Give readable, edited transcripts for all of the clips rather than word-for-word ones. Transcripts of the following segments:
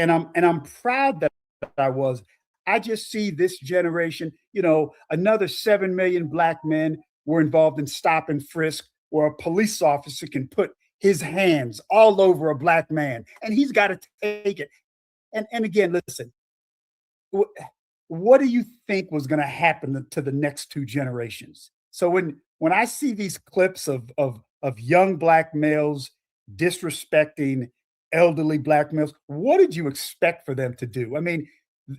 and I'm proud that I was. I just see this generation, another 7 million black men were involved in stop and frisk where a police officer can put his hands all over a black man and he's got to take it. And again, listen, wh- what do you think was going to happen to the next two generations? So when I see these clips of young black males disrespecting elderly black males, what did you expect for them to do? I mean,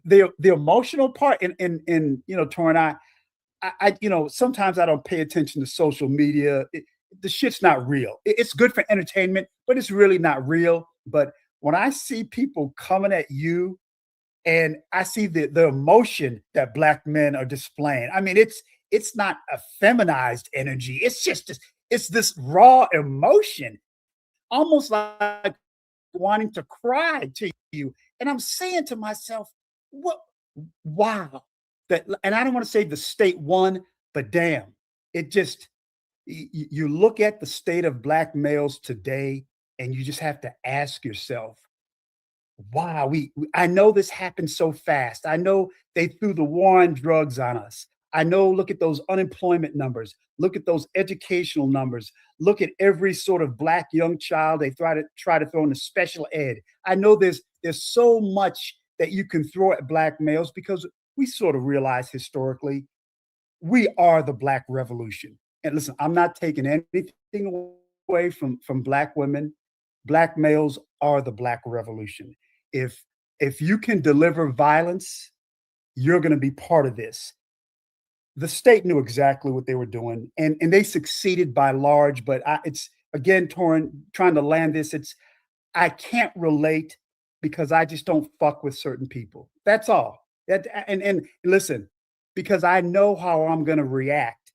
the emotional part, and Torrin, sometimes I don't pay attention to social media. The shit's not real. It's good for entertainment, but it's really not real. But when I see people coming at you and I see the emotion that black men are displaying. I mean, it's not a feminized energy. It's this raw emotion, almost like wanting to cry to you. And I'm saying to myself, what wow. That and I don't want to say the state won, but damn, it just you look at the state of black males today and you just have to ask yourself, wow, I know this happened so fast. I know they threw the war on drugs on us. I know, look at those unemployment numbers. Look at those educational numbers. Look at every sort of black young child they try to throw into special ed. I know there's so much that you can throw at black males because we sort of realize historically we are the black revolution. And listen, I'm not taking anything away from black women. Black males are the black revolution. If if you can deliver violence, you're going to be part of this. The state knew exactly what they were doing, and they succeeded by large. But it's again, Torrin, trying to land this. It's I can't relate because I just don't fuck with certain people. That's all. And listen, because I know how I'm going to react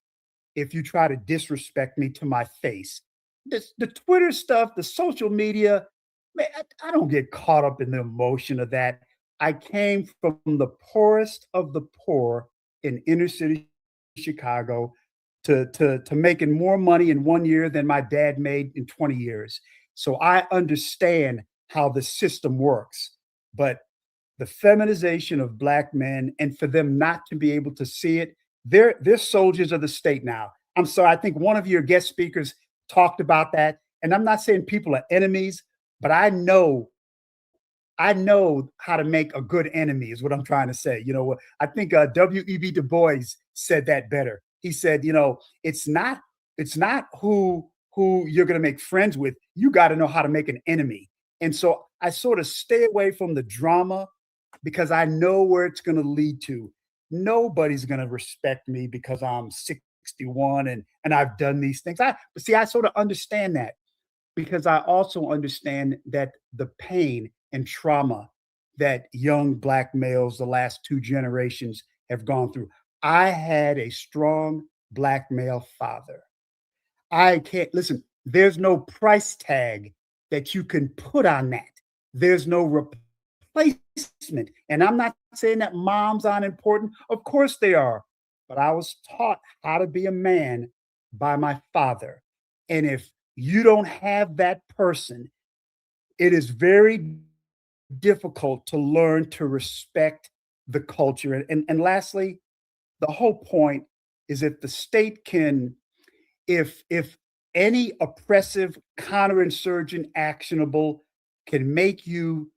if you try to disrespect me to my face. The Twitter stuff, the social media, man, I don't get caught up in the emotion of that. I came from the poorest of the poor in inner city Chicago to making more money in 1 year than my dad made in 20 years. So I understand how the system works. But the feminization of black men and for them not to be able to see it, they're soldiers of the state now. I'm sorry, I think one of your guest speakers talked about that. And I'm not saying people are enemies, but I know how to make a good enemy is what I'm trying to say. I think W.E.B. Du Bois said that better. He said, it's not who you're going to make friends with. You got to know how to make an enemy. And so I sort of stay away from the drama because I know where it's going to lead to. Nobody's going to respect me because I'm 61 and I've done these things. But see, I sort of understand that because I also understand that the pain and trauma that young black males, the last two generations, have gone through. I had a strong black male father. I can't listen, there's no price tag that you can put on that. There's no replacement. And I'm not saying that moms aren't important. Of course they are. But I was taught how to be a man by my father. And if you don't have that person, it is very difficult to learn to respect the culture. And lastly, the whole point is if the state can, if any oppressive counterinsurgent actionable can make you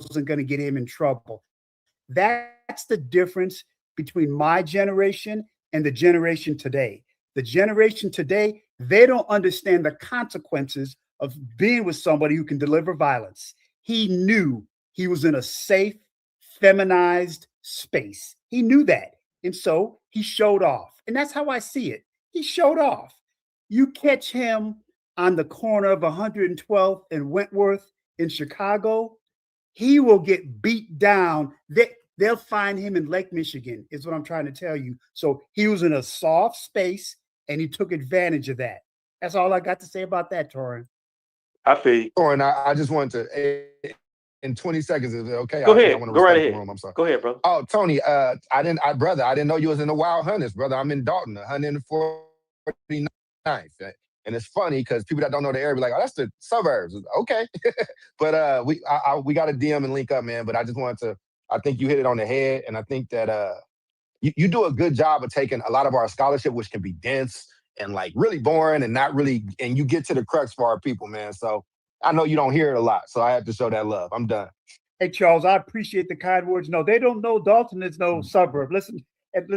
wasn't going to get him in trouble. That's the difference between my generation and the generation today. The generation today, they don't understand the consequences of being with somebody who can deliver violence. He knew he was in a safe, feminized space. He knew that. And so he showed off. And that's how I see it. He showed off. You catch him on the corner of 112th and Wentworth in Chicago, he will get beat down. They'll find him in Lake Michigan, is what I'm trying to tell you. So he was in a soft space and he took advantage of that. That's all I got to say about that, Torin. I feel you. Torin, I just wanted to, in 20 seconds, is it okay? Go ahead. I want to Go right respect ahead. the room. I'm sorry. Go ahead, bro. Oh, Tony, brother, I didn't know you was in the Wild Hunters, brother. I'm in Dalton, 149th. And it's funny because people that don't know the area be like, oh, that's the suburbs. Okay. But we got to DM and link up, man. But I just wanted to, I think you hit it on the head. And I think that you do a good job of taking a lot of our scholarship, which can be dense and like really boring and not really, and you get to the crux for our people, man. So I know you don't hear it a lot. So I have to show that love. I'm done. Hey, Charles, I appreciate the kind words. No, they don't know Dalton is no suburb. Listen.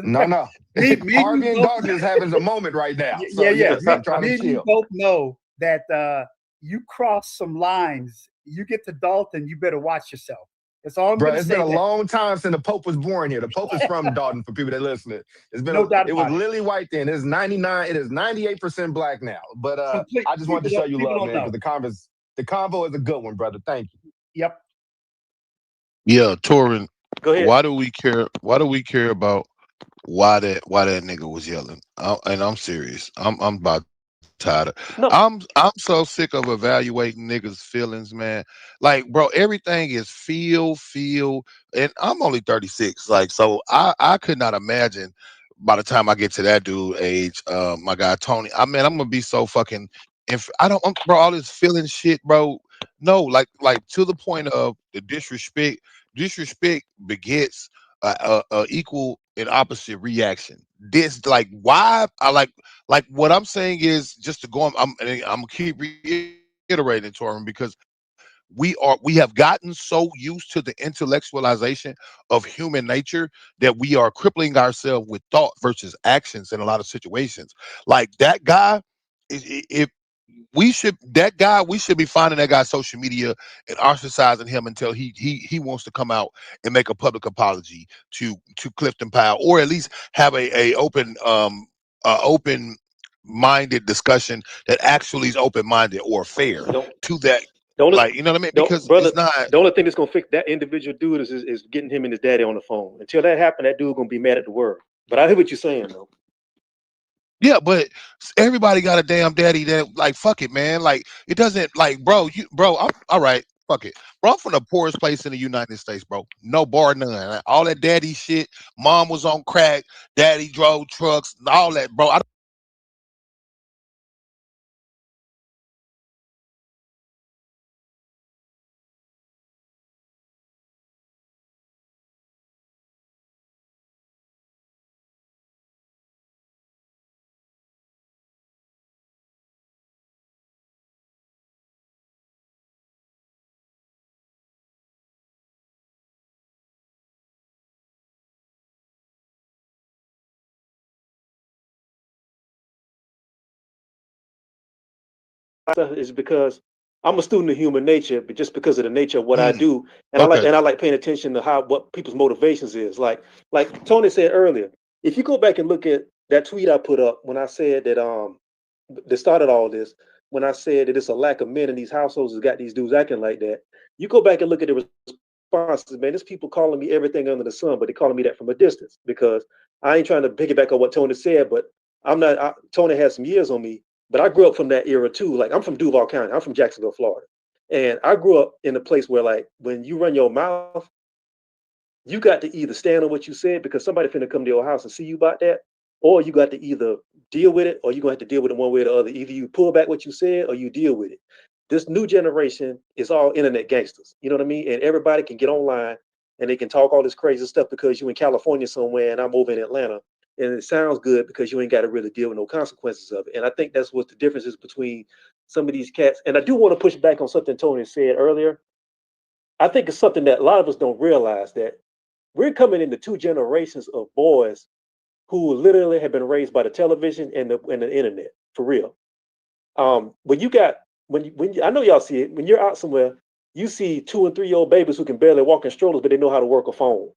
No. Harvey and Dalton is having a moment right now. So, yeah. I'm trying to chill. You both know that you cross some lines. You get to Dalton, you better watch yourself. That's all I'm going to say. It's been a long time since the Pope was born here. The Pope is from Dalton for people that listen. It's been no doubt it was lily white then. It's 99. It is 98% black now. But I just wanted to show you love, man, because the convo is a good one, brother. Thank you. Yep. Yeah, Torin. Go ahead. Why do we care? Why do we care about why that nigga was yelling? And I'm serious. I'm about tired of. No. I'm so sick of evaluating niggas' feelings, man. Like, bro, everything is feel, and I'm only 36. Like, so I could not imagine by the time I get to that dude age, my guy Tony. I'm gonna be so fucking. Bro, all this feeling shit, bro. No, like to the point of the disrespect. Disrespect begets equal and opposite reaction. This, like, why I like what I'm saying is, just to go on, I'm gonna keep reiterating, Torin, because we have gotten so used to the intellectualization of human nature that we are crippling ourselves with thought versus actions in a lot of situations. Like that guy, if we should be finding that guy's social media and ostracizing him until he wants to come out and make a public apology to Clifton Powell, or at least have a open minded discussion that actually is open minded or fair to that. Like, you know what I mean? Because brother, it's not the only thing that's gonna fix that individual dude is getting him and his daddy on the phone. Until that happens, that dude gonna be mad at the world. But I hear what you're saying, though. Yeah, but everybody got a damn daddy that, like, fuck it, man. Like, it doesn't, like, bro, I'm all right, fuck it. Bro, I'm from the poorest place in the United States, bro. No bar none. All that daddy shit. Mom was on crack, daddy drove trucks, all that, bro. Is because I'm a student of human nature, but just because of the nature of what I do, and Okay. I like paying attention to what people's motivations is. Like Tony said earlier, if you go back and look at that tweet I put up when I said that started all this, when I said that it's a lack of men in these households that got these dudes acting like that, you go back and look at the responses, man. There's people calling me everything under the sun, but they're calling me that from a distance, because I ain't trying to piggyback on what Tony said, but Tony has some years on me. But I grew up from that era too. Like, I'm from Duval County. I'm from Jacksonville, Florida. And I grew up in a place where, like, when you run your mouth, you got to either stand on what you said, because somebody finna come to your house and see you about that, or you got to either deal with it, or you're gonna have to deal with it one way or the other. Either you pull back what you said or you deal with it. This new generation is all internet gangsters. You know what I mean? And everybody can get online and they can talk all this crazy stuff because you're in California somewhere and I'm over in Atlanta. And it sounds good because you ain't got to really deal with no consequences of it. And I think that's what the difference is between some of these cats. And I do want to push back on something Tony said earlier. I think it's something that a lot of us don't realize, that we're coming into two generations of boys who literally have been raised by the television and the internet, for real. When you got when you, I know y'all see it, when you're out somewhere, you see 2 and 3 year old babies who can barely walk in strollers, but they know how to work a phone.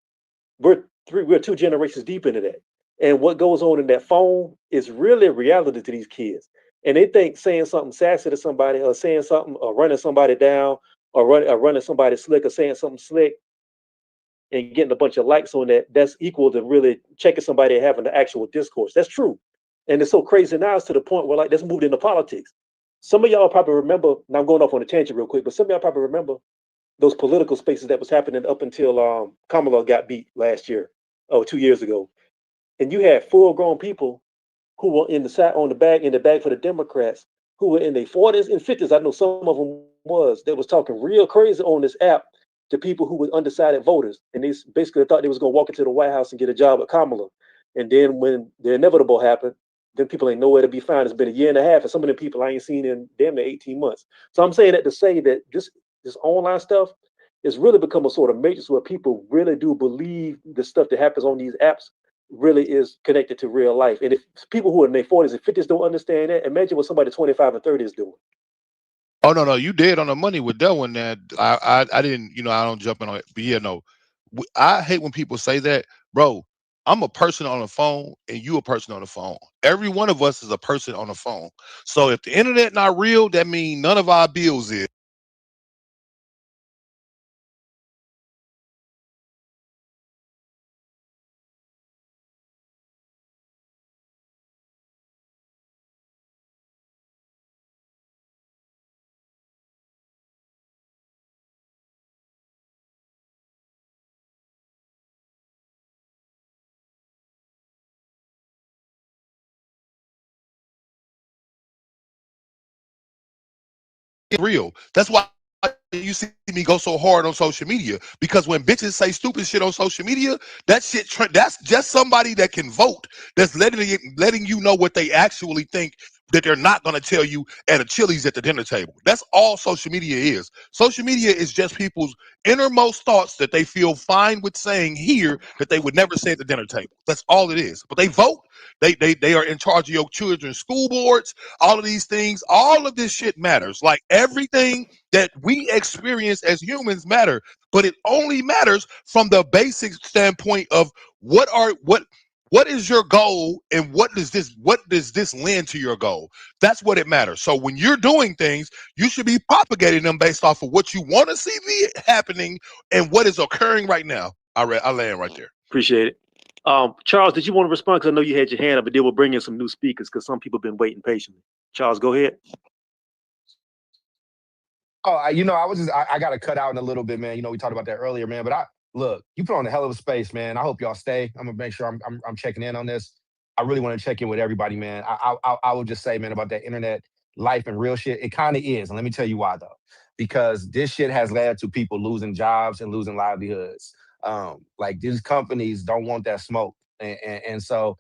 We're 2 generations deep into that. And what goes on in that phone is really reality to these kids. And they think saying something sassy to somebody, or saying something, or running somebody down, or running somebody slick, or saying something slick and getting a bunch of likes on that, that's equal to really checking somebody and having the actual discourse. That's true. And it's so crazy now, it's to the point where, like, that's moved into politics. Some of y'all probably remember, and I'm going off on a tangent real quick, but some of y'all probably remember those political spaces that was happening up until Kamala got beat last year, or 2 years ago. And you had full grown people who were in the side on the back in the back for the Democrats, who were in their 40s and 50s. I know some of them was talking real crazy on this app to people who were undecided voters, and they basically thought they was gonna walk into the White House and get a job at Kamala. And then when the inevitable happened, then people ain't nowhere to be found. It's been a year and a half, and some of the people I ain't seen in damn near 18 months. So I'm saying that to say that this online stuff is really become a sort of matrix where people really do believe the stuff that happens on these apps really is connected to real life. And if people who are in their 40s and 50s don't understand that, imagine what somebody 25 and 30 is doing. Oh no, no, you dead on the money with that one. That I didn't, I don't jump in on it. But yeah, no, I hate when people say that, bro. I'm a person on the phone, and you a person on the phone. Every one of us is a person on the phone. So if the internet not real, that means none of our bills is. Real. That's why you see me go so hard on social media, because when bitches say stupid shit on social media, that shit that's just somebody that can vote, that's letting you know what they actually think, that they're not going to tell you at a Chili's at the dinner table. That's all social media is. Social media is just people's innermost thoughts that they feel fine with saying here that they would never say at the dinner table. That's all it is. But they vote. They are in charge of your children's school boards. All of these things, all of this shit matters. Like everything that we experience as humans matter, but it only matters from the basic standpoint of what is your goal, and what does this lend to your goal. That's what it matters. So when you're doing things, you should be propagating them based off of what you want to see be happening and what is occurring right now. I land right there. Appreciate it. Charles, did you want to respond? Because I know you had your hand up, but then we'll bring in some new speakers because some people have been waiting patiently. Charles, go ahead. Oh, I got to cut out in a little bit, man. We talked about that earlier, man. But look, you put on a hell of a space, man. I hope y'all stay. I'm gonna make sure I'm checking in on this. I really want to check in with everybody, man. I would just say, man, about that internet life and real shit. It kind of is, and let me tell you why though. Because this shit has led to people losing jobs and losing livelihoods. Like these companies don't want that smoke, and so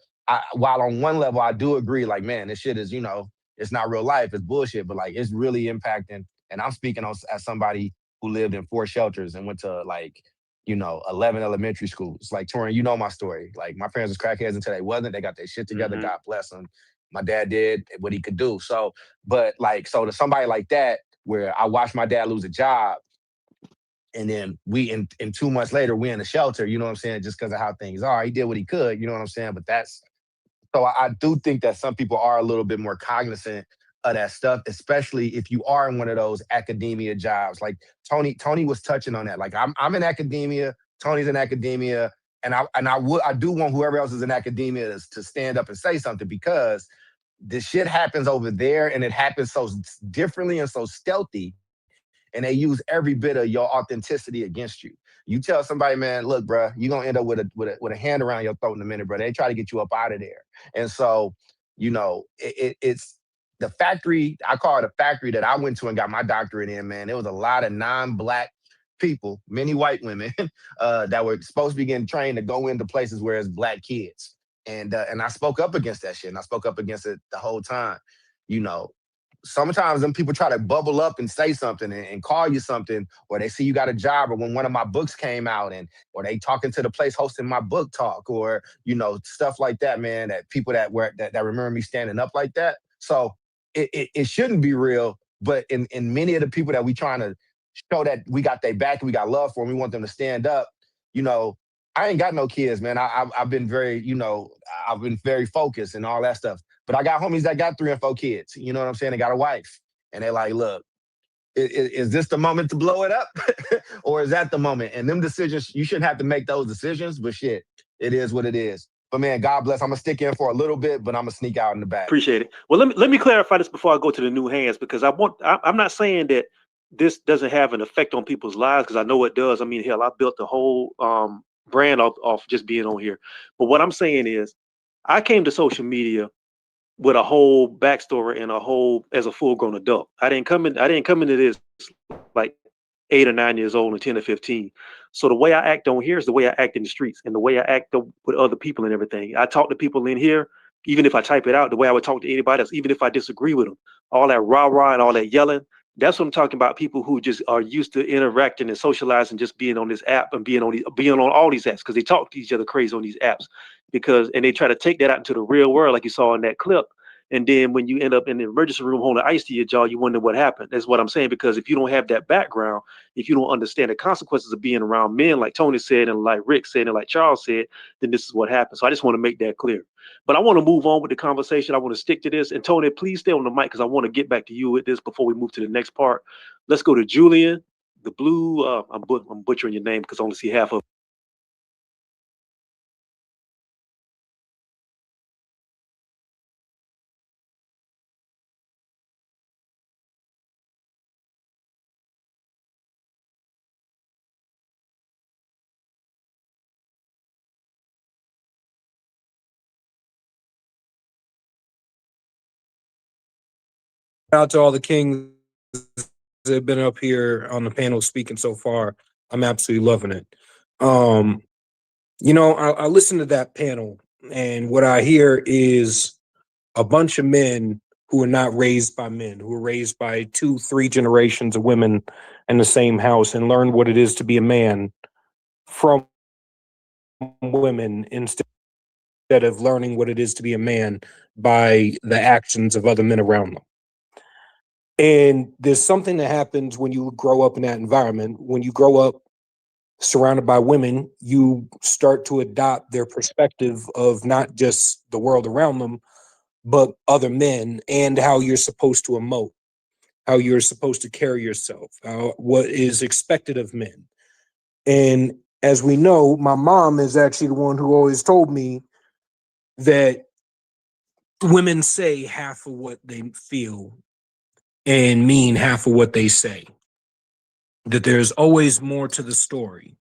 while on one level I do agree, like, man, this shit is it's not real life, it's bullshit, but like it's really impacting. And I'm speaking as somebody who lived in 4 shelters and went to 11 elementary schools. Like, Torin, you know my story. Like, my parents was crackheads until they wasn't. They got their shit together. God bless them. My dad did what he could do. So to somebody like that, where I watched my dad lose a job, and then we in 2 months later, we in the shelter, you know what I'm saying? Just because of how things are. He did what he could, you know what I'm saying? But so I do think that some people are a little bit more cognizant of that stuff, especially if you are in one of those academia jobs. Like Tony was touching on that. Like I'm in academia, Tony's in academia, and I do want whoever else is in academia to stand up and say something, because this shit happens over there and it happens so differently and so stealthy, and they use every bit of your authenticity against you. You tell somebody, man, look, bro, you're gonna end up with a hand around your throat in a minute, bro. They try to get you up out of there. And so, it's the factory, I call it a factory, that I went to and got my doctorate in, man. There was a lot of non-Black people, many white women, that were supposed to be getting trained to go into places where it's Black kids. And I spoke up against that shit, and I spoke up against it the whole time. sometimes them people try to bubble up and say something and call you something, or they see you got a job, or when one of my books came out, and or they talking to the place hosting my book talk, or stuff like that, man. That people that remember me standing up like that. So it shouldn't be real, but in many of the people that we trying to show that we got their back and we got love for them, we want them to stand up. I ain't got no kids, man. I've been very, I've been very focused and all that stuff. But I got homies that got 3 and 4 kids. You know what I'm saying? They got a wife. And they're like, look, is this the moment to blow it up? Or is that the moment? And them decisions, you shouldn't have to make those decisions. But shit, it is what it is. But man, God bless. I'm going to stick in for a little bit, but I'm going to sneak out in the back. Appreciate it. Well, let me clarify this before I go to the new hands, because I'm not saying that this doesn't have an effect on people's lives, because I know it does. I mean, hell, I built the whole brand off just being on here. But what I'm saying is, I came to social media with a whole backstory and as a full-grown adult. I didn't come into this like 8 or 9 years old and 10 or 15. So the way I act on here is the way I act in the streets, and the way I act with other people and everything. I talk to people in here, even if I type it out, the way I would talk to anybody else, even if I disagree with them. All that rah-rah and all that yelling, that's what I'm talking about. People who just are used to interacting and socializing, just being on this app and being on all these apps, because they talk to each other crazy on these apps, and they try to take that out into the real world, like you saw in that clip. And then when you end up in the emergency room holding ice to your jaw, you wonder what happened. That's what I'm saying, because if you don't have that background, if you don't understand the consequences of being around men, like Tony said, and like Rick said, and like Charles said, then this is what happens. So I just want to make that clear. But I want to move on with the conversation. I want to stick to this. And Tony, please stay on the mic, because I want to get back to you with this before we move to the next part. Let's go to Julian, the blue. I'm butchering your name because I only see half of it. Out to all the kings that have been up here on the panel speaking so far. I'm absolutely loving it. I listened to that panel, and what I hear is a bunch of men who are not raised by men, who are raised by 2-3 generations of women in the same house, and learn what it is to be a man from women instead of learning what it is to be a man by the actions of other men around them. And there's something that happens when you grow up in that environment. When you grow up surrounded by women, you start to adopt their perspective of not just the world around them, but other men, and how you're supposed to emote, how you're supposed to carry yourself, what is expected of men. And as we know, my mom is actually the one who always told me that women say half of what they feel and mean half of what they say, that there's always more to the story.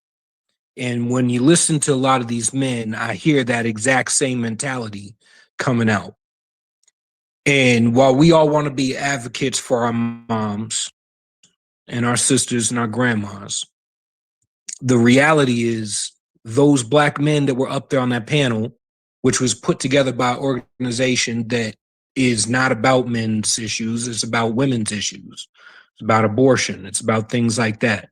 And when you listen to a lot of these men, I hear that exact same mentality coming out. And while we all want to be advocates for our moms and our sisters and our grandmas, the reality is those Black men that were up there on that panel, which was put together by an organization that is not about men's issues, it's about women's issues. It's about abortion. It's about things like that.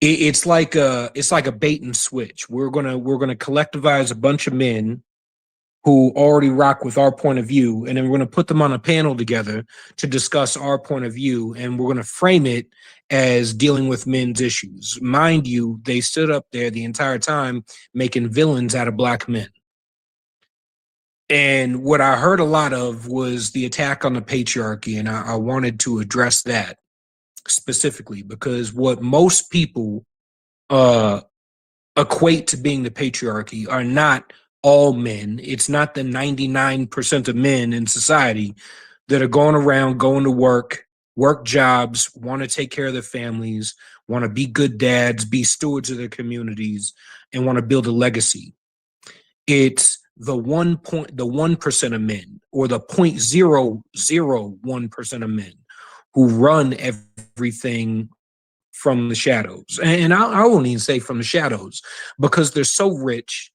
It's like a bait and switch. We're gonna collectivize a bunch of men who already rock with our point of view, and then we're gonna put them on a panel together to discuss our point of view, and we're gonna frame it as dealing with men's issues. Mind you, they stood up there the entire time making villains out of Black men. And what I heard a lot of was the attack on the patriarchy, and I wanted to address that specifically, because what most people equate to being the patriarchy are not all men. It's not the 99% of men in society that are going around, going to work jobs, want to take care of their families, want to be good dads, be stewards of their communities, and want to build a legacy. It's the 1% of men, or the 0.001% of men who run everything from the shadows. And I won't even say from the shadows, because they're so rich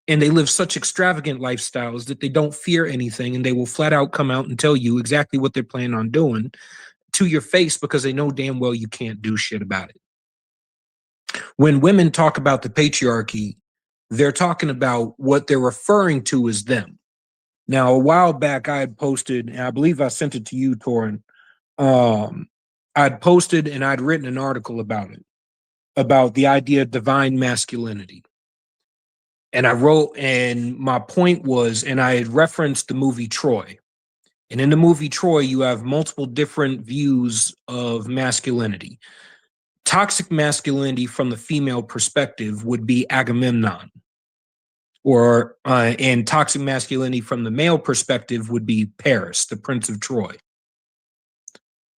And they live such extravagant lifestyles that they don't fear anything, and they will flat out come out and tell you exactly what they're planning on doing to your face because they know damn well you can't do shit about it. When women talk about the patriarchy, they're talking about what they're referring to as them. Now, a while back, I had posted, and I believe I sent it to you, Torin. I'd posted and I'd written an article about it, about the idea of divine masculinity. And I wrote, and my point was, and I had referenced the movie Troy. And in the movie Troy, you have multiple different views of masculinity. Toxic masculinity from the female perspective would be Agamemnon. And toxic masculinity from the male perspective would be Paris, the Prince of Troy.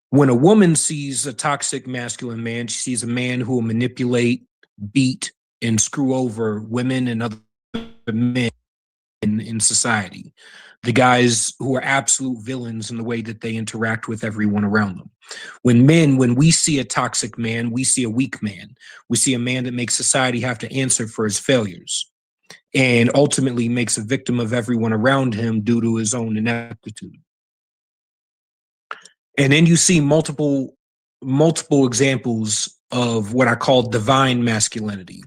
When a woman sees a toxic masculine man, she sees a man who will manipulate, beat, and screw over women and other men in society. The guys who are absolute villains in the way that they interact with everyone around them. When we see a toxic man, we see a weak man. We see a man that makes society have to answer for his failures and ultimately makes a victim of everyone around him due to his own ineptitude. And then you see multiple examples of what I call divine masculinity.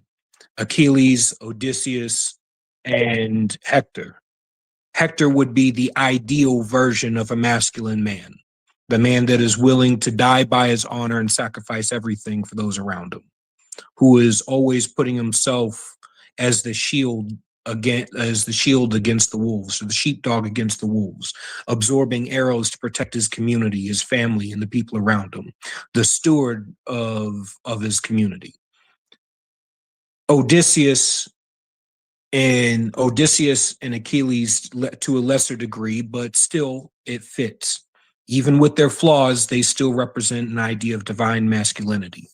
Achilles, Odysseus, and Hector. Hector would be the ideal version of a masculine man, the man that is willing to die by his honor and sacrifice everything for those around him, who is always putting himself as the shield against the wolves, or the sheepdog against the wolves, absorbing arrows to protect his community, his family, and the people around him, the steward of his community. Odysseus and Achilles to a lesser degree, but still it fits. Even with their flaws, they still represent an idea of divine masculinity.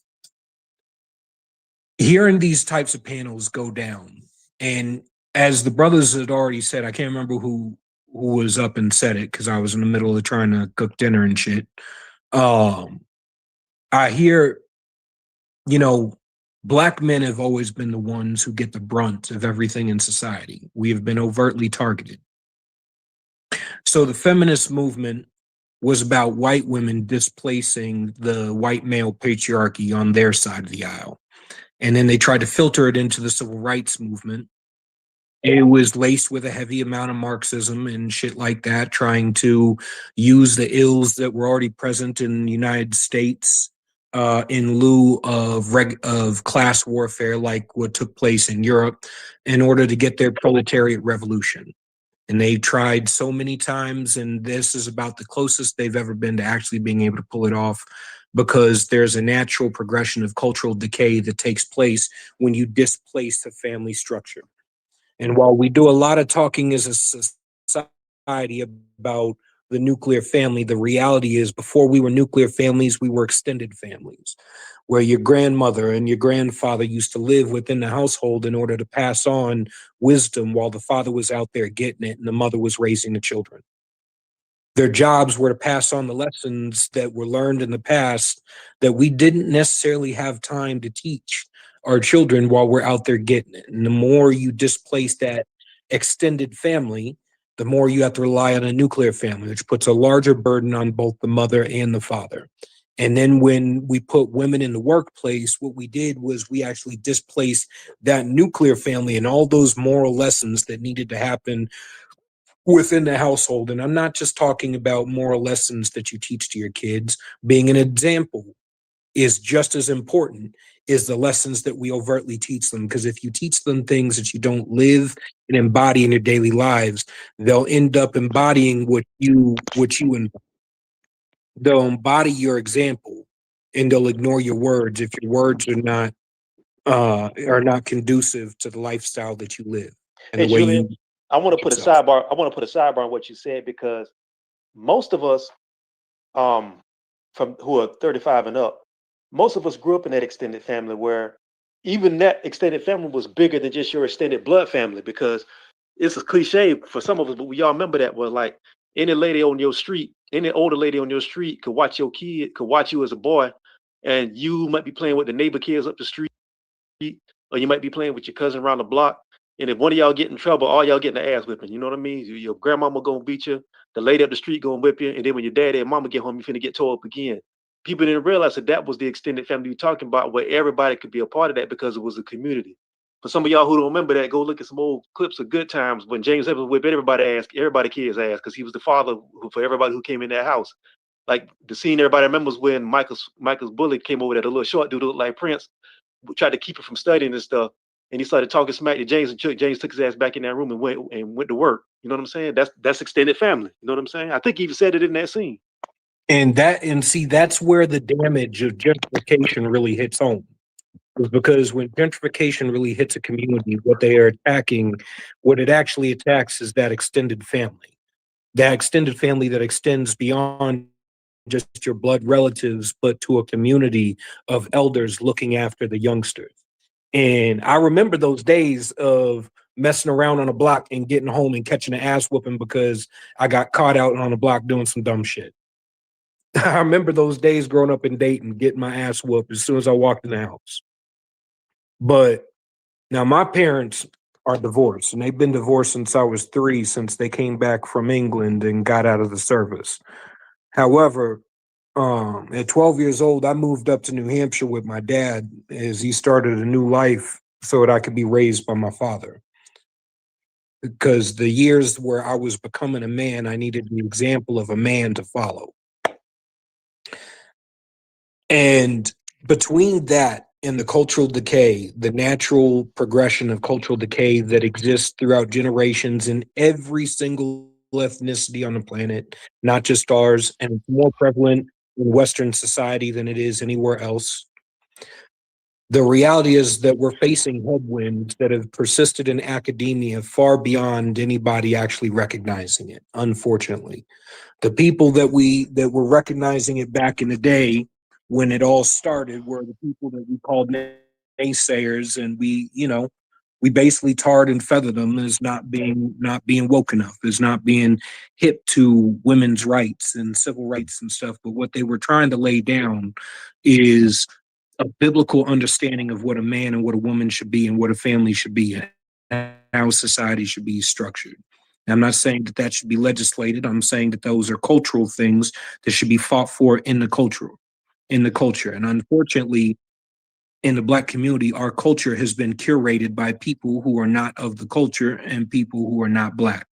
Hearing these types of panels go down, and as the brothers had already said, I can't remember who was up and said it because I was in the middle of trying to cook dinner and shit. I hear, Black men have always been the ones who get the brunt of everything in society. We have been overtly targeted. So the feminist movement was about white women displacing the white male patriarchy on their side of the aisle. And then they tried to filter it into the civil rights movement. It was laced with a heavy amount of Marxism and shit like that, trying to use the ills that were already present in the United States in lieu of class warfare, like what took place in Europe, in order to get their proletariat revolution. And they tried so many times, and this is about the closest they've ever been to actually being able to pull it off, because there's a natural progression of cultural decay that takes place when you displace the family structure. And while we do a lot of talking as a society about the nuclear family, the reality is before we were nuclear families, we were extended families, where your grandmother and your grandfather used to live within the household in order to pass on wisdom while the father was out there getting it and the mother was raising the children. Their jobs were to pass on the lessons that were learned in the past that we didn't necessarily have time to teach our children while we're out there getting it. And the more you displace that extended family, the more you have to rely on a nuclear family, which puts a larger burden on both the mother and the father. And then when we put women in the workplace, what we did was we actually displaced that nuclear family and all those moral lessons that needed to happen within the household. And I'm not just talking about moral lessons that you teach to your kids. Being an example is just as important as the lessons that we overtly teach them. Because if you teach them things that you don't live and embody in your daily lives, they'll end up embodying what you embody. They'll embody your example, and they'll ignore your words if your words are not conducive to the lifestyle that you live. And Hey, the way Julian, you I want to put a yourself. sidebar. I want to put a sidebar on what you said, because most of us, from who are 35 and up, most of us grew up in that extended family where even that extended family was bigger than just your extended blood family. Because it's a cliche for some of us, but we all remember that was like any lady on your street, any older lady on your street could watch your kid, could watch you as a boy, and you might be playing with the neighbor kids up the street, or you might be playing with your cousin around the block, And if one of y'all get in trouble, all y'all getting the ass whipping. You know what I mean? Your grandmama gonna beat you, the lady up the street gonna whip you, and then when your daddy and mama get home, you finna get tore up again. People didn't realize that was the extended family you're talking about, where everybody could be a part of that because it was a community. For some of y'all who don't remember that, go look at some old clips of Good Times when James Evans whipped everybody kids ass, because he was the father for everybody who came in that house. Like the scene everybody remembers when Michael's bully came over there, the little short dude who looked like Prince, tried to keep her from studying and stuff, and he started talking smack to James, and James took his ass back in that room and went to work. You know what I'm saying? That's extended family. You know what I'm saying? I think he even said it in that scene. And see, that's where the damage of gentrification really hits home. Is because when gentrification really hits a community, what it actually attacks is that extended family. That extended family that extends beyond just your blood relatives, but to a community of elders looking after the youngsters. And I remember those days of messing around on a block and getting home and catching an ass whooping because I got caught out on a block doing some dumb shit. I remember those days growing up in Dayton, getting my ass whooped as soon as I walked in the house. But now my parents are divorced, and they've been divorced since I was 3, since they came back from England and got out of the service. However, at 12 years old, I moved up to New Hampshire with my dad as he started a new life so that I could be raised by my father. Because the years where I was becoming a man, I needed the example of a man to follow. And between that and the cultural decay, the natural progression of cultural decay that exists throughout generations in every single ethnicity on the planet, not just ours, and it's more prevalent in Western society than it is anywhere else. The reality is that we're facing headwinds that have persisted in academia far beyond anybody actually recognizing it, unfortunately. The people that were recognizing it back in the day when it all started were the people that we called naysayers, and we basically tarred and feathered them as not being woke enough, as not being hip to women's rights and civil rights and stuff. But what they were trying to lay down is a biblical understanding of what a man and what a woman should be and what a family should be and how society should be structured. And I'm not saying that should be legislated. I'm saying that those are cultural things that should be fought for in the culture. And unfortunately, in the Black community, our culture has been curated by people who are not of the culture and people who are not Black.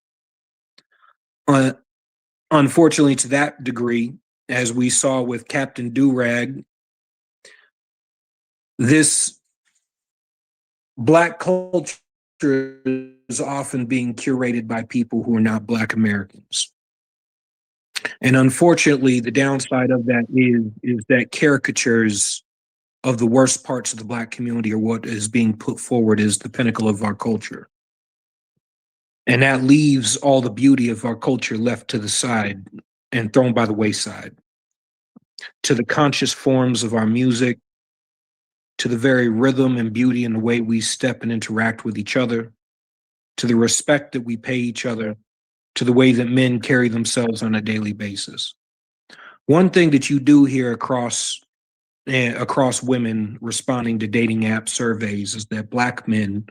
Unfortunately, to that degree, as we saw with Captain Durag, this Black culture is often being curated by people who are not Black Americans. And unfortunately, the downside of that is that caricatures of the worst parts of the Black community are what is being put forward as the pinnacle of our culture. And that leaves all the beauty of our culture left to the side and thrown by the wayside. To the conscious forms of our music, to the very rhythm and beauty in the way we step and interact with each other, to the respect that we pay each other, to the way that men carry themselves on a daily basis. One thing that you do hear across women responding to dating app surveys is that Black men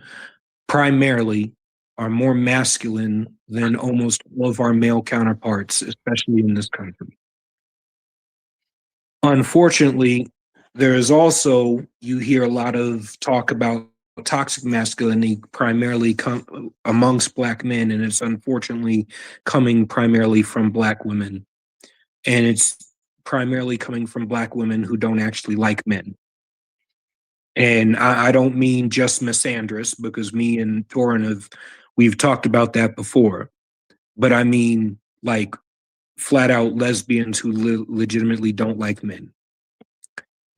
primarily are more masculine than almost all of our male counterparts, especially in this country. Unfortunately, there is also, you hear a lot of talk about toxic masculinity primarily amongst Black men, and it's unfortunately coming primarily from Black women. And it's primarily coming from Black women who don't actually like men. And I don't mean just misandrous, because me and Torin we've talked about that before, but I mean like flat out lesbians who legitimately don't like men.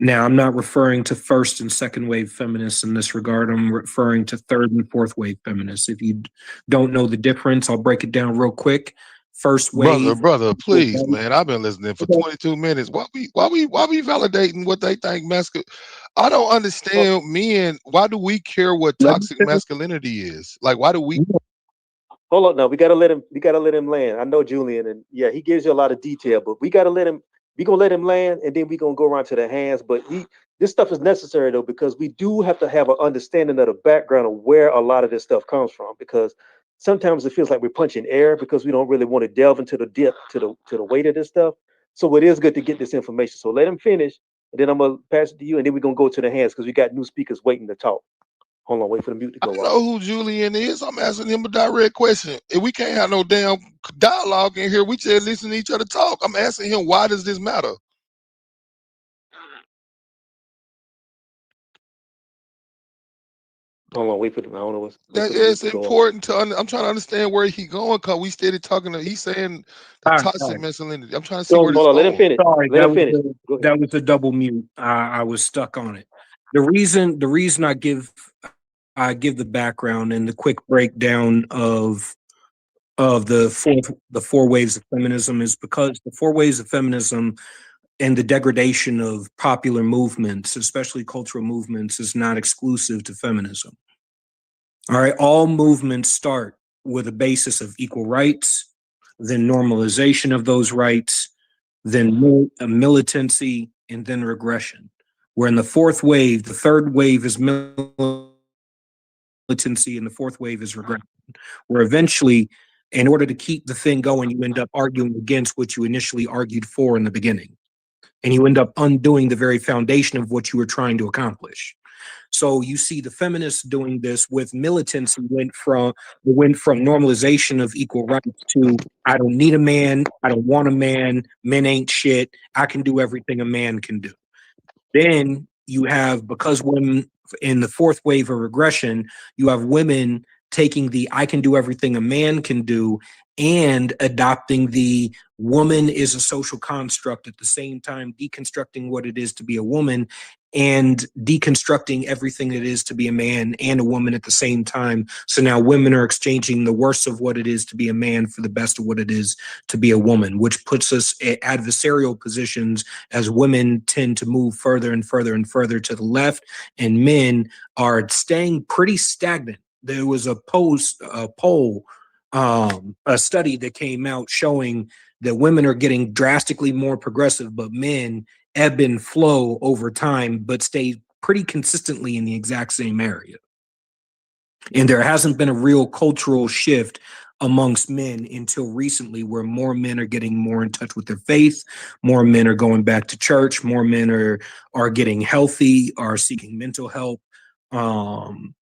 Now, I'm not referring to first and second wave feminists in this regard. I'm referring to third and fourth wave feminists. If you don't know the difference, I'll break it down real quick. First wave. Brother, please, man. I've been listening for 22 minutes. Why we validating what they think masculine? I don't understand men. Why do we care what toxic masculinity is? Like, why do we? Hold on, now we gotta let him land. I know Julian, and yeah, he gives you a lot of detail, but we gonna let him land, and then we gonna go around to the hands. But this stuff is necessary though, because we do have to have an understanding of the background of where a lot of this stuff comes from. Because sometimes it feels like we're punching air because we don't really want to delve into the depth to the weight of this stuff. So it is good to get this information. So let him finish, and then I'm gonna pass it to you, and then we're gonna go to the hands because we got new speakers waiting to talk. Hold on, wait for the mute to I go off. know who Julian is. I'm asking him a direct question. If we can't have no damn dialogue in here, we just listen to each other talk. I'm asking him, why does this matter? Hold on, wait for the. I don't know what's. Wait That for the mute is to go off. important to. I'm trying to understand where he going because we steady talking. He's saying the All right, all toxic right. masculinity. I'm trying to see So where this Hold on, let him going. finish. sorry, Let him finish. Go ahead. that was a double mute. I was stuck on it. The reason I give the background and the quick breakdown of the four waves of feminism is because the four waves of feminism and the degradation of popular movements, especially cultural movements, is not exclusive to feminism. All right, all movements start with a basis of equal rights, then normalization of those rights, then militancy, and then regression. Where in the fourth wave, the third wave is militancy, and the fourth wave is regression. Where eventually, in order to keep the thing going, you end up arguing against what you initially argued for in the beginning. And you end up undoing the very foundation of what you were trying to accomplish. So you see the feminists doing this with militancy went from normalization of equal rights to I don't need a man, I don't want a man, men ain't shit, I can do everything a man can do. Then you have, because women in the fourth wave of regression, you have women taking the I can do everything a man can do and adopting the woman is a social construct at the same time, deconstructing what it is to be a woman and deconstructing everything it is to be a man and a woman at the same time. So now women are exchanging the worst of what it is to be a man for the best of what it is to be a woman, which puts us at adversarial positions as women tend to move further and further and further to the left, and men are staying pretty stagnant. There was a poll, a study that came out showing that women are getting drastically more progressive, but men ebb and flow over time, but stay pretty consistently in the exact same area. And there hasn't been a real cultural shift amongst men until recently, where more men are getting more in touch with their faith, more men are going back to church, more men are getting healthy, are seeking mental help, and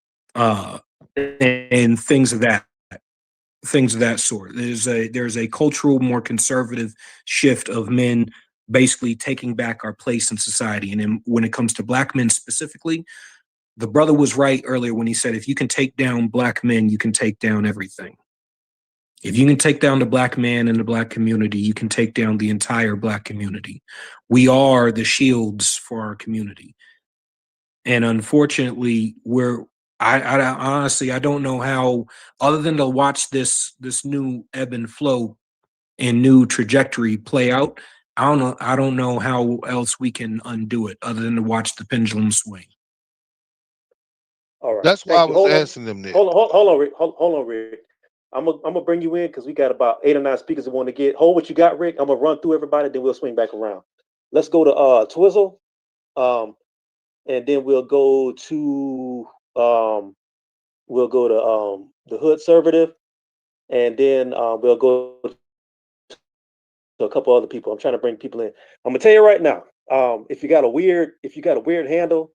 things of that sort. There's a cultural, more conservative shift of men basically taking back our place in society. And then when it comes to Black men specifically, the brother was right earlier when he said, if you can take down Black men, you can take down everything. If you can take down the Black man and the Black community, you can take down the entire Black community. We are the shields for our community. And unfortunately, I honestly, I don't know how, other than to watch this new ebb and flow and new trajectory play out, I don't know how else we can undo it other than to watch the pendulum swing. All right. That's why I Thank you. was Hold on. asking them that. Hold on, Rick. Hold on, Rick. I'm gonna bring you in because we got about 8 or 9 speakers that want to get. Hold what you got, Rick. I'm gonna run through everybody, then we'll swing back around. Let's go to Twizzle, and then we'll go to the Hood Conservative, and then we'll go to a couple other people. I'm trying to bring people in. I'm gonna tell you right now, if you got a weird handle,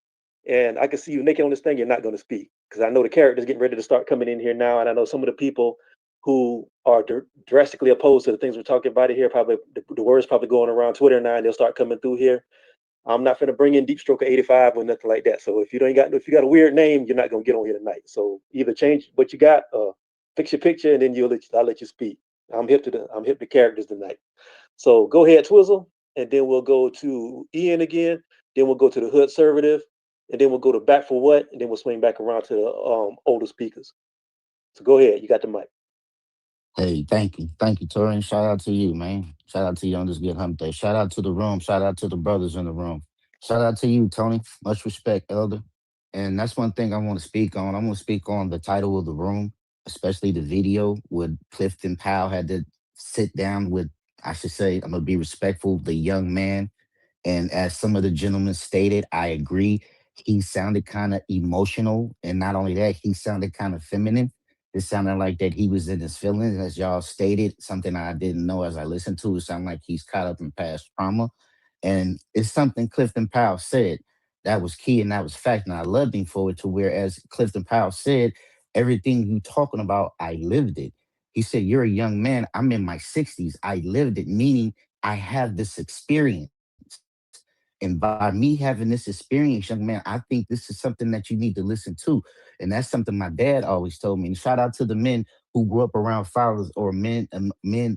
and I can see you naked on this thing, you're not gonna speak because I know the character's getting ready to start coming in here now, and I know some of the people who are drastically opposed to the things we're talking about here. Probably the words probably going around Twitter now, and they'll start coming through here. I'm not gonna bring in Deep Stroke 85 or nothing like that. So if you got a weird name, you're not gonna get on here tonight. So either change what you got, fix your picture, and then I'll let you speak. I'm hip to characters tonight. So go ahead, Twizzle, and then we'll go to Ian again. Then we'll go to the Hood Conservative, and then we'll go to Back for What, and then we'll swing back around to the older speakers. So go ahead, you got the mic. Hey, thank you, Tori. And shout out to you, man. Shout out to you on this good hump day. Shout out to the room. Shout out to the brothers in the room. Shout out to you, Tony. Much respect, Elder. And that's one thing I want to speak on. I want to speak on the title of the room, especially the video with Clifton Powell had to sit down with, I should say, I'm gonna be respectful, the young man And as some of the gentlemen stated, I agree. He sounded kind of emotional. And not only that, he sounded kind of feminine. It sounded like that he was in his feelings, as y'all stated, something I didn't know as I listened to. It sounded like he's caught up in past trauma. And it's something Clifton Powell said that was key and that was fact. And I loved him for it to where, as Clifton Powell said, everything you talking about, I lived it. He said, "You're a young man. I'm in my 60s. I lived it," meaning I have this experience. And by me having this experience, young man, I think this is something that you need to listen to. And that's something my dad always told me. And shout out to the men who grew up around fathers or men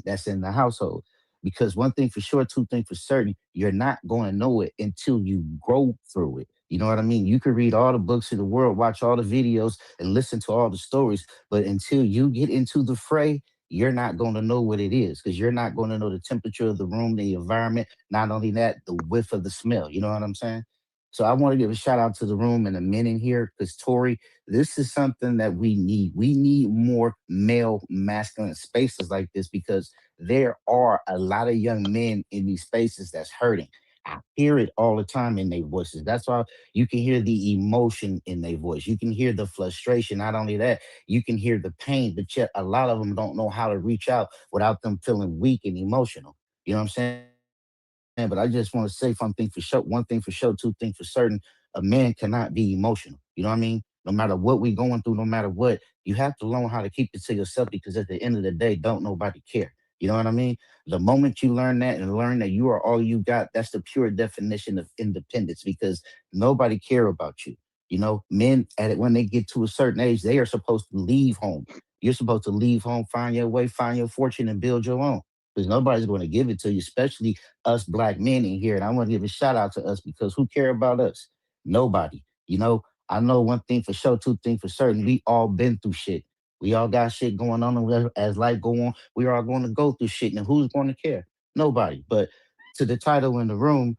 that's in the household. Because one thing for sure, two things for certain, you're not going to know it until you grow through it. You know what I mean? You can read all the books in the world, watch all the videos, and listen to all the stories. But until you get into the fray, you're not going to know what it is because you're not going to know the temperature of the room, the environment. Not only that, the whiff of the smell. You know what I'm saying? So I want to give a shout out to the room and the men in here because Tori, this is something that we need. We need more male masculine spaces like this because there are a lot of young men in these spaces that's hurting. I hear it all the time in their voices. That's why you can hear the emotion in their voice. You can hear the frustration. Not only that, you can hear the pain, but yet a lot of them don't know how to reach out without them feeling weak and emotional. You know what I'm saying? But I just want to say something for sure, one thing for sure, two things for certain. A man cannot be emotional. You know what I mean? No matter what we going through, no matter what, you have to learn how to keep it to yourself because at the end of the day, don't nobody care. You know what I mean? The moment you learn that and learn that you are all you got, that's the pure definition of independence because nobody care about you. You know, men at it when they get to a certain age, they are supposed to leave home. You're supposed to leave home, find your way, find your fortune, and build your own. Because nobody's going to give it to you, especially us black men in here. And I want to give a shout out to us because who care about us? Nobody. You know, I know one thing for sure, two things for certain. We all been through shit. We all got shit going on, and as life go on, we are going to go through shit. And who's going to care? Nobody. But to the title in the room,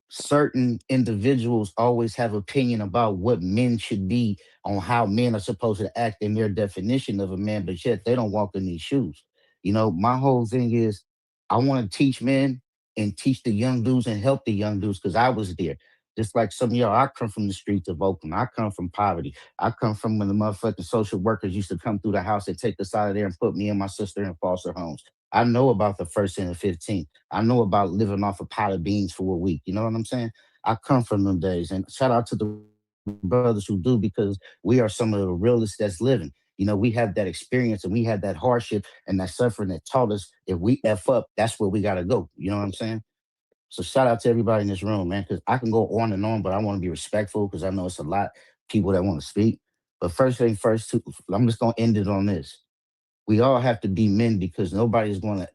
certain individuals always have opinion about what men should be on how men are supposed to act in their definition of a man, but yet they don't walk in these shoes. You know, my whole thing is I want to teach men and teach the young dudes and help the young dudes because I was there. Just like some of y'all, I come from the streets of Oakland. I come from poverty. I come from when the motherfucking social workers used to come through the house and take us out of there and put me and my sister in foster homes. I know about the first and the 15th. I know about living off a pot of beans for a week. You know what I'm saying? I come from them days. And shout out to the brothers who do because we are some of the realest that's living. You know, we have that experience and we had that hardship and that suffering that taught us if we F up, that's where we got to go. You know what I'm saying? So shout out to everybody in this room, man, because I can go on and on, but I want to be respectful because I know it's a lot of people that want to speak. But first thing first, I'm just going to end it on this. We all have to be men because nobody's going to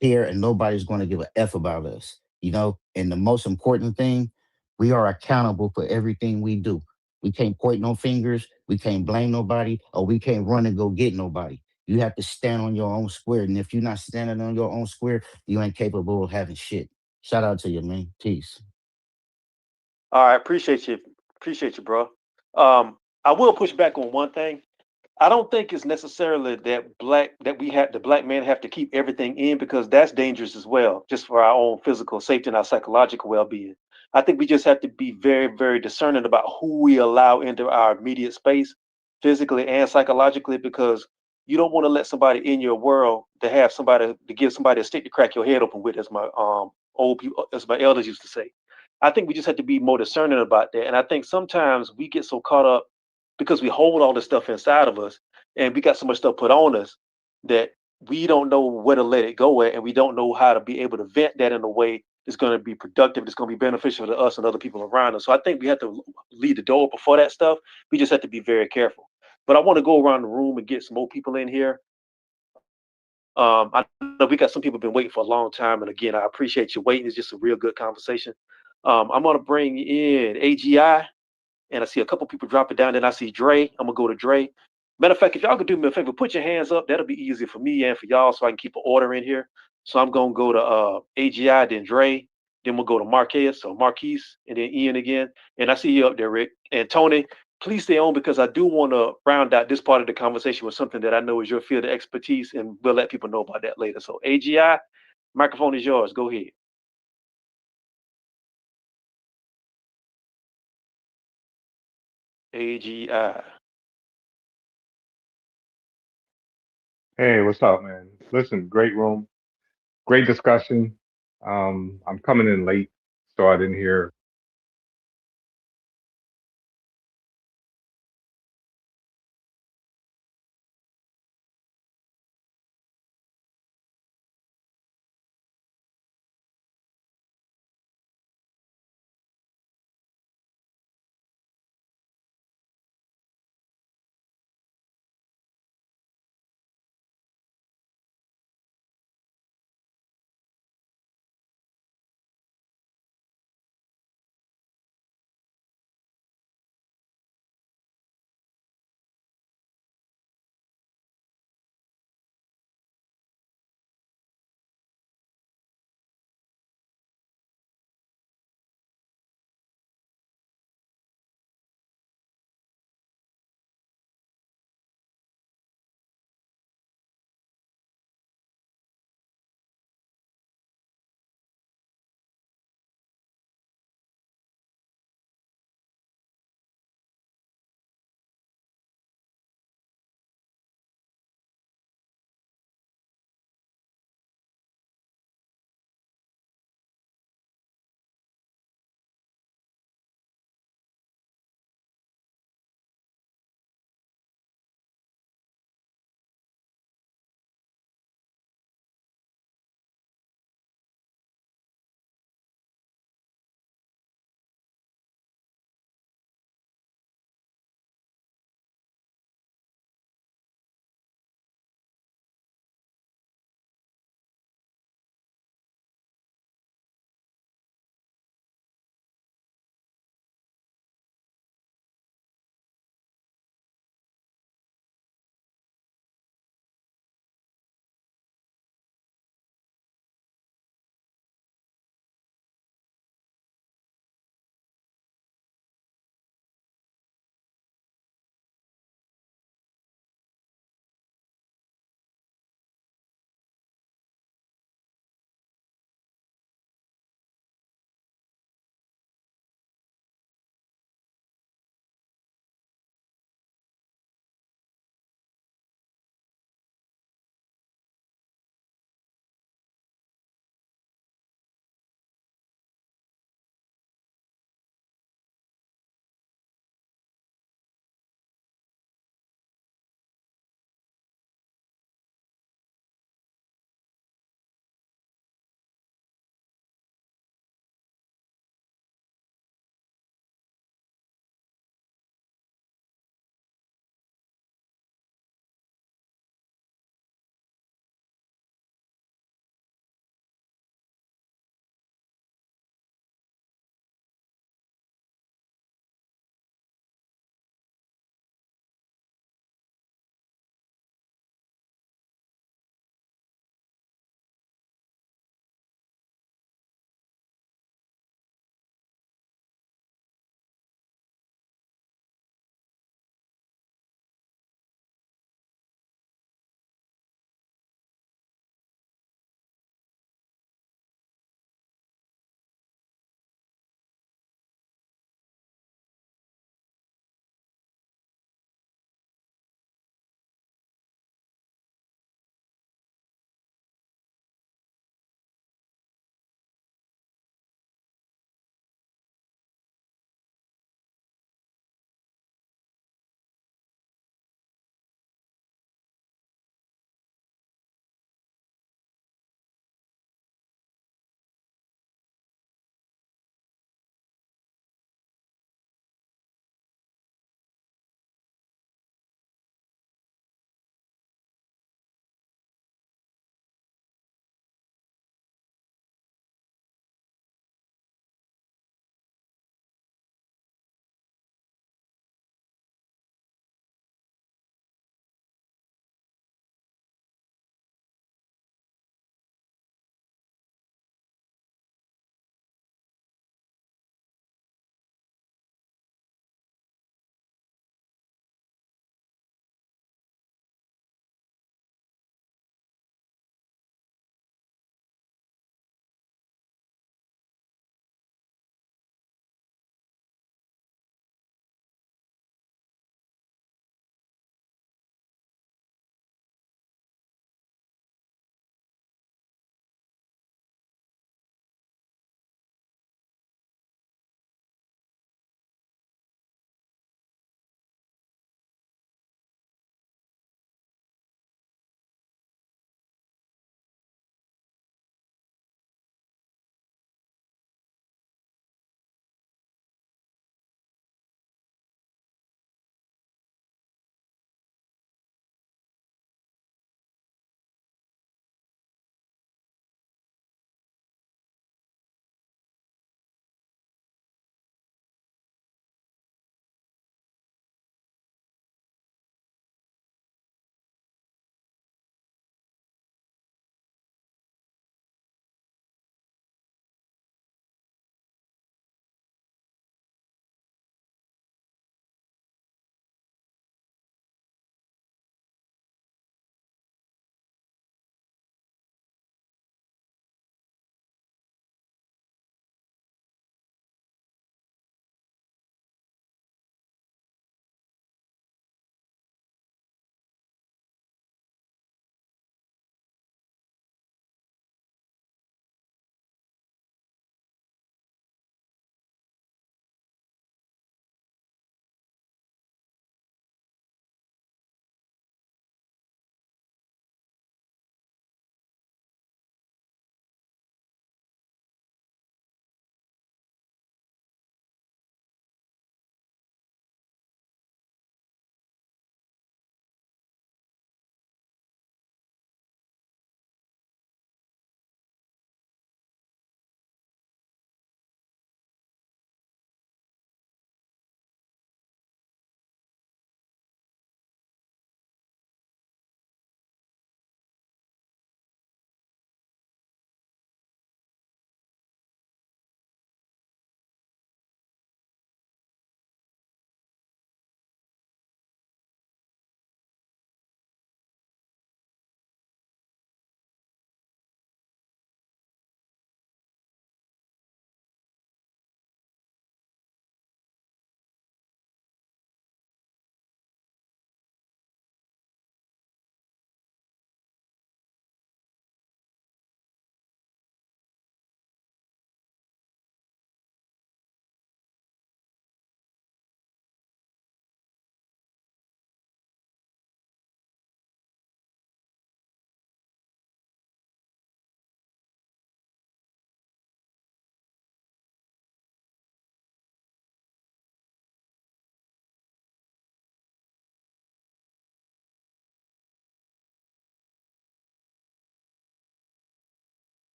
care and nobody's going to give a F about us, you know? And the most important thing, we are accountable for everything we do. We can't point no fingers, we can't blame nobody, or we can't run and go get nobody. You have to stand on your own square. And if you're not standing on your own square, you ain't capable of having shit. Shout out to you, man. Peace. All right, appreciate you, bro. I will push back on one thing. I don't think it's necessarily that we have the black men have to keep everything in because that's dangerous as well, just for our own physical safety and our psychological well-being. I think we just have to be very, very discerning about who we allow into our immediate space, physically and psychologically, because you don't want to let somebody in your world to give somebody a stick to crack your head open with, as my old people, as my elders used to say. I think we just have to be more discerning about that. And I think sometimes we get so caught up because we hold all this stuff inside of us and we got so much stuff put on us that we don't know where to let it go at, and we don't know how to be able to vent that in a way that's going to be productive, that's going to be beneficial to us and other people around us. So I think we have to lead the door before that stuff. We just have to be very careful. But I want to go around the room and get some more people in here. I know we got some people been waiting for a long time, and again, I appreciate you waiting. It's just a real good conversation. I'm gonna bring in AGI, and I see a couple people dropping down. Then I see Dre. I'm gonna go to Dre. Matter of fact, if y'all could do me a favor, put your hands up. That'll be easier for me and for y'all, so I can keep an order in here. So I'm gonna go to AGI, then Dre, then we'll go to Marquez, so Marquise, and then Ian again. And I see you up there, Rick and Tony. Please stay on because I do want to round out this part of the conversation with something that I know is your field of expertise, and we'll let people know about that later. So AGI, microphone is yours. Go ahead. AGI. Hey, what's up, man? Listen, great room, great discussion. I'm coming in late, so I didn't hear